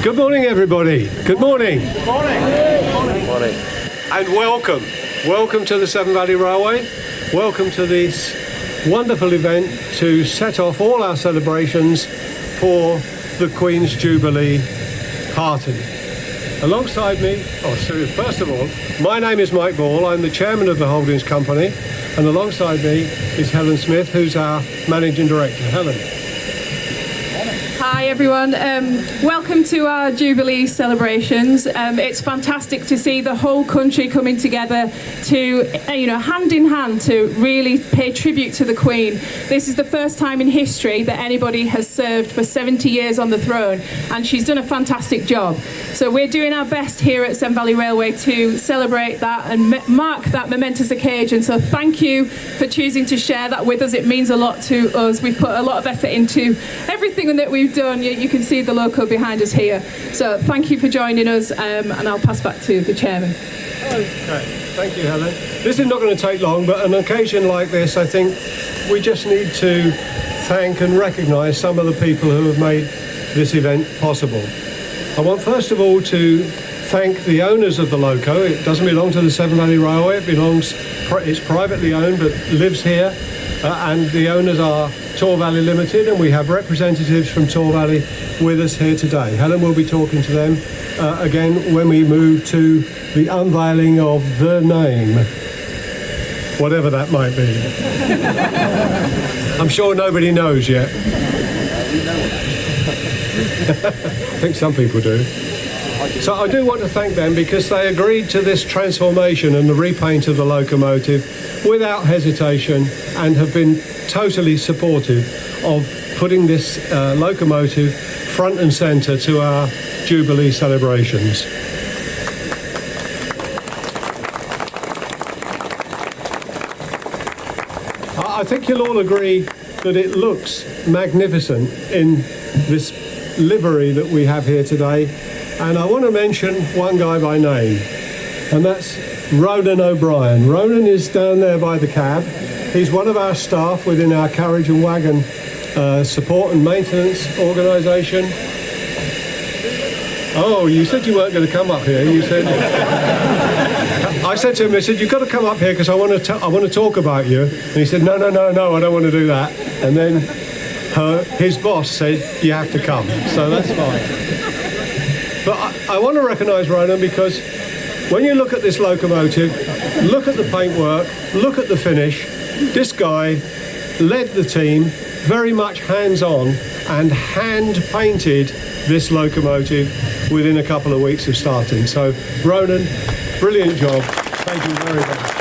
Good morning, everybody. Good morning. Good morning. Good morning. And welcome. Welcome to the Severn Valley Railway. Welcome to this wonderful event to set off all our celebrations for the Queen's Jubilee party. Alongside me, so first of all, my name is Mike Ball. I'm the chairman of the Holdings Company, and alongside me is Helen Smith, who's our managing director. Helen. Hi everyone, welcome to our Jubilee celebrations. It's fantastic to see the whole country coming together to, hand in hand to really pay tribute to the Queen. This is the first time in history that anybody has served for 70 years on the throne, and she's done a fantastic job. So we're doing our best here at Severn Valley Railway to celebrate that and mark that momentous occasion. So thank you for choosing to share that with us. It means a lot to us. We've put a lot of effort into everything that we've done. You can see the logo behind us here. So thank you for joining us, and I'll pass back to the chairman. Okay, thank you, Helen. This is not going to take long, but an occasion like this, I think we just need to thank and recognise some of the people who have made this event possible. I want first of all to thank the owners of the loco. It doesn't belong to the Severn Valley Railway. It's privately owned, but lives here. And the owners are Tor Valley Limited, and we have representatives from Tor Valley with us here today. Helen will be talking to them again when we move to the unveiling of the name, whatever that might be. I'm sure nobody knows yet. I think some people do. So I do want to thank them because they agreed to this transformation and the repaint of the locomotive without hesitation, and have been totally supportive of putting this locomotive front and centre to our Jubilee celebrations. I think you'll all agree that it looks magnificent in this livery that we have here today, and I want to mention one guy by name, and that's Ronan O'Brien. Ronan is down there by the cab. He's one of our staff within our carriage and wagon support and maintenance organisation. Oh, you said you weren't going to come up here. You said. I said to him, I said, you've got to come up here because I want to talk about you. And he said, no, I don't want to do that. And then his boss said, you have to come. So that's fine. But I want to recognise Ronan because when you look at this locomotive, look at the paintwork, look at the finish, this guy led the team very much hands-on and hand-painted this locomotive within a couple of weeks of starting. So, Ronan, brilliant job. Thank you very much.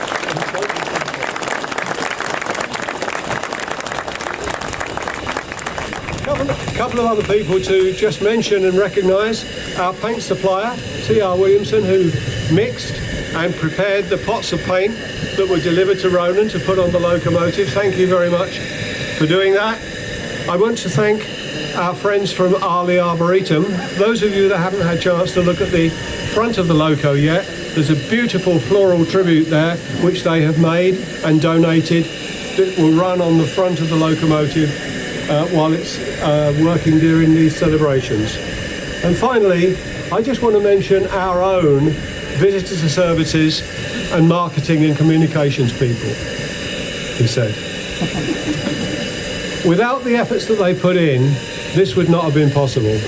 A couple of other people to just mention and recognise. Our paint supplier, T.R. Williamson, who mixed and prepared the pots of paint that were delivered to Ronan to put on the locomotive. Thank you very much for doing that. I want to thank our friends from Arley Arboretum. Those of you that haven't had a chance to look at the front of the loco yet, there's a beautiful floral tribute there which they have made and donated that will run on the front of the locomotive while it's working during these celebrations. And finally, I just want to mention our own visitor services and marketing and communications people, he said. Without the efforts that they put in, this would not have been possible.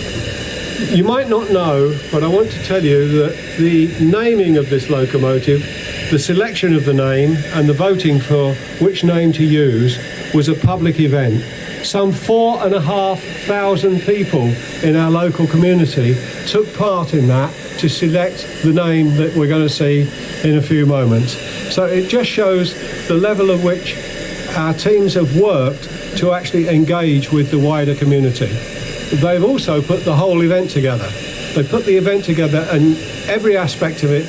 You might not know, but I want to tell you that the naming of this locomotive, the selection of the name and the voting for which name to use was a public event. Some 4,500 people in our local community took part in that to select the name that we're going to see in a few moments. So it just shows the level at which our teams have worked to actually engage with the wider community. They've also put the whole event together. They put the event together and every aspect of it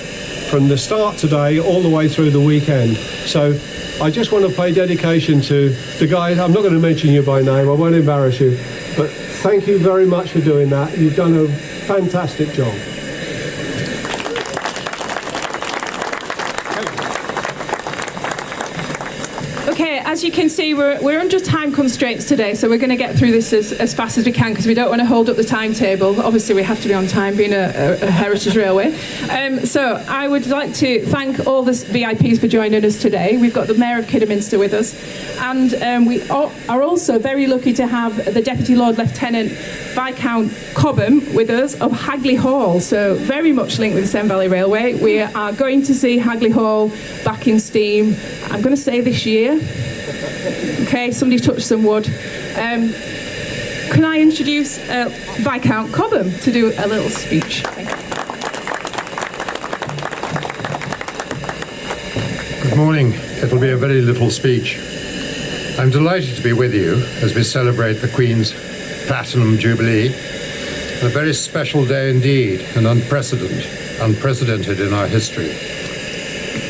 from the start today all the way through the weekend. So I just want to pay dedication to the guys. I'm not going to mention you by name, I won't embarrass you, but thank you very much for doing that. You've done a fantastic job. Okay, as you can see, we're under time constraints today, so we're going to get through this as fast as we can because we don't want to hold up the timetable. Obviously, we have to be on time, being a heritage railway. So I would like to thank all the VIPs for joining us today. We've got the Mayor of Kidderminster with us, and we are also very lucky to have the Deputy Lord Lieutenant Viscount Cobham with us of Hagley Hall, so very much linked with the Severn Valley Railway. We are going to see Hagley Hall back in steam, I'm going to say this year. Okay, somebody touched some wood. Can I introduce Viscount Cobham to do a little speech? Thank you. Good morning. It'll be a very little speech. I'm delighted to be with you as we celebrate the Queen's Platinum Jubilee. A very special day indeed, and unprecedented in our history.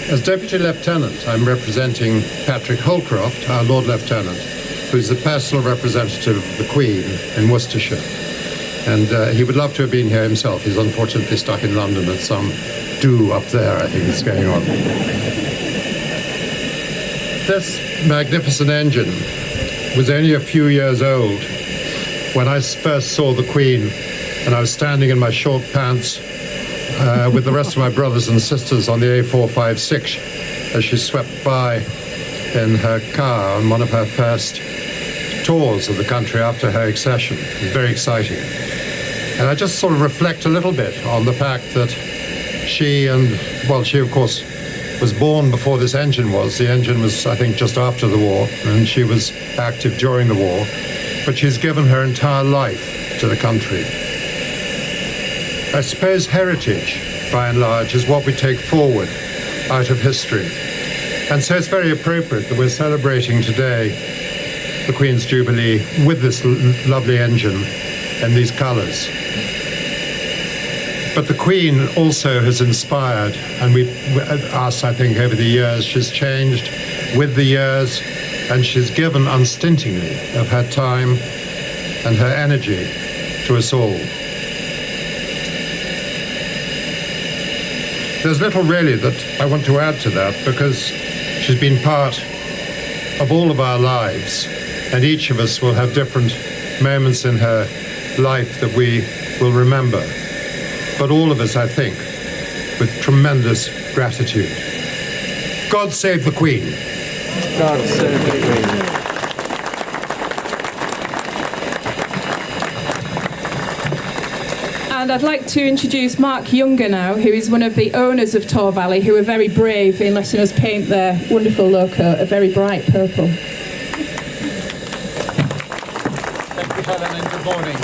As Deputy Lieutenant, I'm representing Patrick Holcroft, our Lord Lieutenant, who is the personal representative of the Queen in Worcestershire. And he would love to have been here himself. He's unfortunately stuck in London at some do up there, I think is going on. This magnificent engine was only a few years old when I first saw the Queen, and I was standing in my short pants with the rest of my brothers and sisters on the A456 as she swept by in her car on one of her first tours of the country after her accession. It was very exciting. And I just sort of reflect a little bit on the fact that she of course was born before this engine was. The engine was, I think, just after the war, and she was active during the war. But she's given her entire life to the country. I suppose heritage, by and large, is what we take forward out of history. And so it's very appropriate that we're celebrating today the Queen's Jubilee with this lovely engine and these colours. But the Queen also has inspired, and us, I think, over the years. She's changed with the years, and she's given unstintingly of her time and her energy to us all. There's little really that I want to add to that, because she's been part of all of our lives, and each of us will have different moments in her life that we will remember. But all of us, I think, with tremendous gratitude. God save the Queen. God save the Queen. And I'd like to introduce Mark Younger now, who is one of the owners of Tor Valley, who are very brave in letting us paint their wonderful loco a very bright purple. Thank you, Helen, and good morning.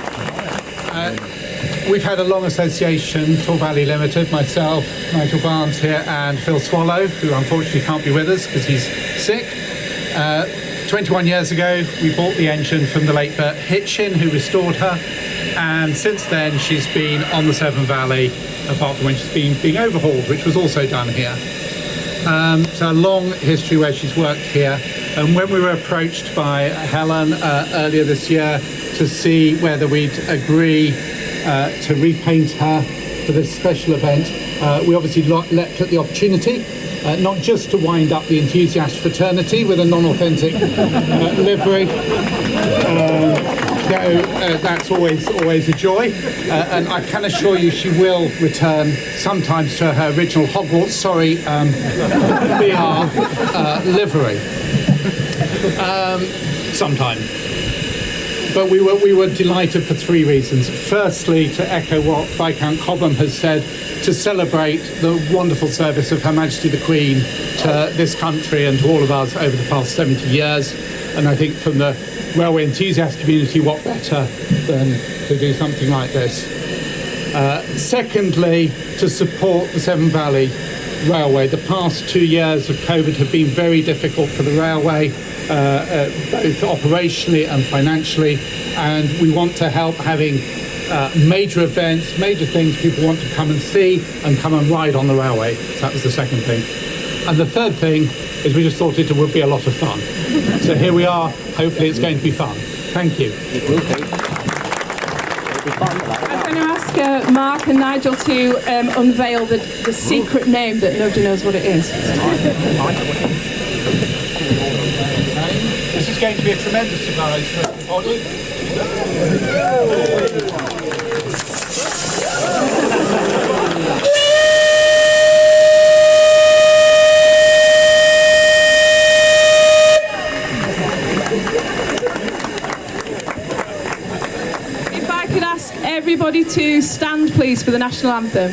We've had a long association, Tor Valley Limited, myself, Nigel Barnes here, and Phil Swallow, who unfortunately can't be with us because he's sick. 21 years ago, we bought the engine from the late Bert Hitchin, who restored her, and since then she's been on the Severn Valley, apart from when she's been being overhauled, which was also done here. So a long history where she's worked here, and when we were approached by Helen earlier this year to see whether we'd agree to repaint her for this special event, we obviously leapt at the opportunity, not just to wind up the enthusiast fraternity with a non-authentic livery, though that's always a joy, and I can assure you she will return sometimes to her original Hogwarts, BR livery, sometime. But we were delighted for three reasons. Firstly, to echo what Viscount Cobham has said, to celebrate the wonderful service of Her Majesty the Queen to this country and to all of us over the past 70 years. And I think from the railway enthusiast community, what better than to do something like this. Secondly, to support the Severn Valley Railway. The past 2 years of COVID have been very difficult for the railway, both operationally and financially, and we want to help having major events, major things people want to come and see and come and ride on the railway. So that was the second thing. And the third thing is we just thought it would be a lot of fun. So here we are. Hopefully it's going to be fun. Thank you. It will be. It'll be fun. I'm going to ask Mark and Nigel to unveil the secret name that nobody knows what it is. is going to be a tremendous surprise for everybody. If I could ask everybody to stand, please, for the national anthem.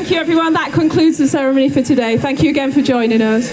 Thank you, everyone. That concludes the ceremony for today. Thank you again for joining us.